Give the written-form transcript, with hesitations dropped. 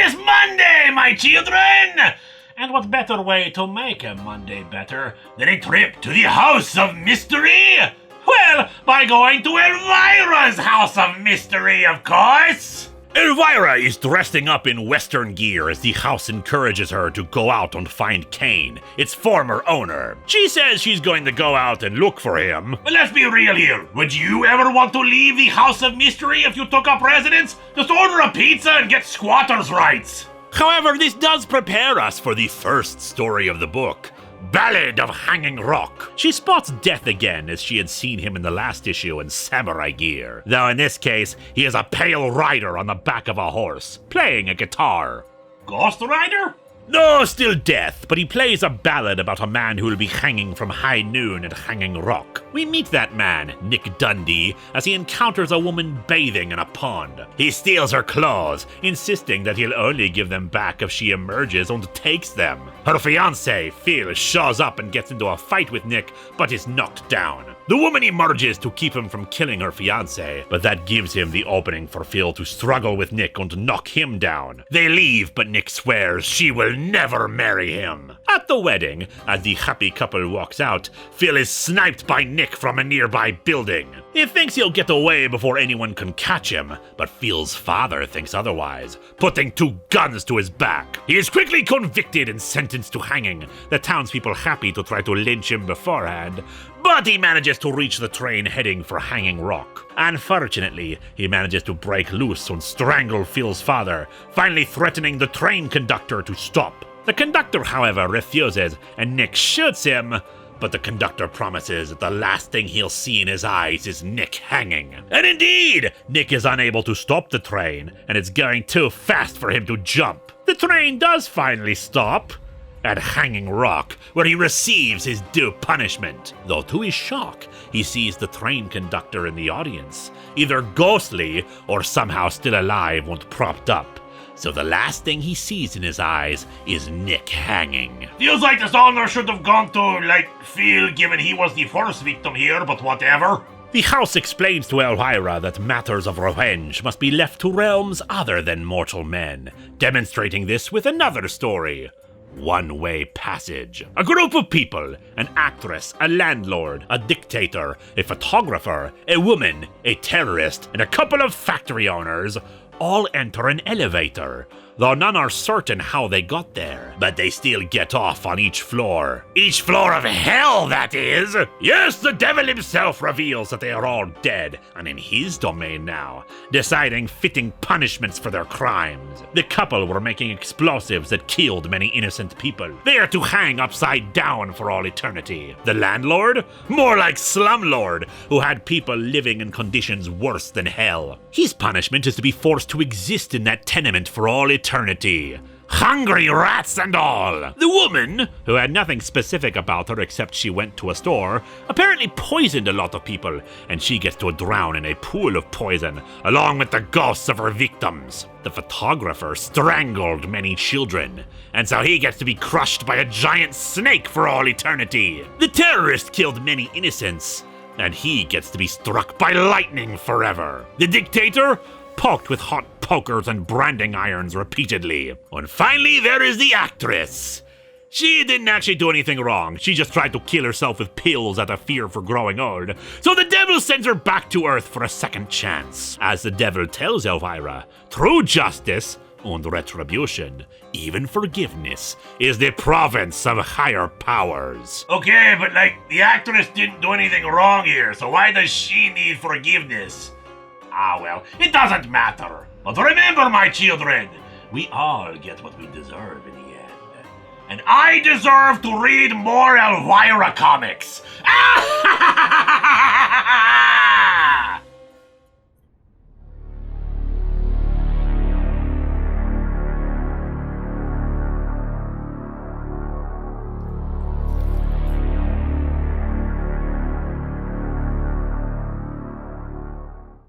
Happiness Monday, my children! And what better way to make a Monday better than a trip to the House of Mystery? Well, by going to Elvira's House of Mystery, of course! Elvira is dressing up in Western gear as the house encourages her to go out and find Kane, its former owner. She says she's going to go out and look for him. But let's be real here. Would you ever want to leave the House of Mystery if you took up residence? Just order a pizza and get squatters' rights. However, this does prepare us for the first story of the book. Ballad of Hanging Rock. She spots Death again as she had seen him in the last issue in samurai gear. Though in this case, he is a pale rider on the back of a horse, playing a guitar. Ghost Rider? No, still Death, but he plays a ballad about a man who will be hanging from high noon at Hanging Rock. We meet that man, Nick Dundee, as he encounters a woman bathing in a pond. He steals her clothes, insisting that he'll only give them back if she emerges and takes them. Her fiancé, Phil, shows up and gets into a fight with Nick, but is knocked down. The woman emerges to keep him from killing her fiancé, but that gives him the opening for Phil to struggle with Nick and knock him down. They leave, but Nick swears she will never marry him. At the wedding, as the happy couple walks out, Phil is sniped by Nick from a nearby building. He thinks he'll get away before anyone can catch him, but Phil's father thinks otherwise, putting 2 guns to his back. He is quickly convicted and sentenced to hanging, the townspeople happy to try to lynch him beforehand, but he manages to reach the train heading for Hanging Rock. Unfortunately, he manages to break loose and strangle Phil's father, finally threatening the train conductor to stop. The conductor, however, refuses, and Nick shoots him, but the conductor promises that the last thing he'll see in his eyes is Nick hanging. And indeed, Nick is unable to stop the train, and it's going too fast for him to jump. The train does finally stop at Hanging Rock, where he receives his due punishment. Though to his shock, he sees the train conductor in the audience, either ghostly or somehow still alive and propped up. So the last thing he sees in his eyes is Nick hanging. Feels like this honor should have gone to, Phil, given he was the first victim here, but whatever. The house explains to Elvira that matters of revenge must be left to realms other than mortal men, demonstrating this with another story. One-way passage. A group of people, an actress, a landlord, a dictator, a photographer, a woman, a terrorist, and a couple of factory owners all enter an elevator, though none are certain how they got there. But they still get off on each floor. Each floor of hell, that is! Yes, the devil himself reveals that they are all dead, and in his domain now, deciding fitting punishments for their crimes. The couple were making explosives that killed many innocent people. They are to hang upside down for all eternity. The landlord? More like slumlord, who had people living in conditions worse than hell. His punishment is to be forced to exist in that tenement for all eternity. Hungry rats and all! The woman, who had nothing specific about her except she went to a store, apparently poisoned a lot of people, and she gets to drown in a pool of poison, along with the ghosts of her victims. The photographer strangled many children, and so he gets to be crushed by a giant snake for all eternity. The terrorist killed many innocents, and he gets to be struck by lightning forever. The dictator? Poked with hot pokers and branding irons repeatedly. And finally, there is the actress. She didn't actually do anything wrong. She just tried to kill herself with pills out of fear for growing old. So the devil sends her back to Earth for a second chance. As the devil tells Elvira, true justice and retribution, even forgiveness, is the province of higher powers. Okay, but the actress didn't do anything wrong here, so why does she need forgiveness? Ah, well, it doesn't matter. But remember, my children, we all get what we deserve in the end. And I deserve to read more Elvira comics.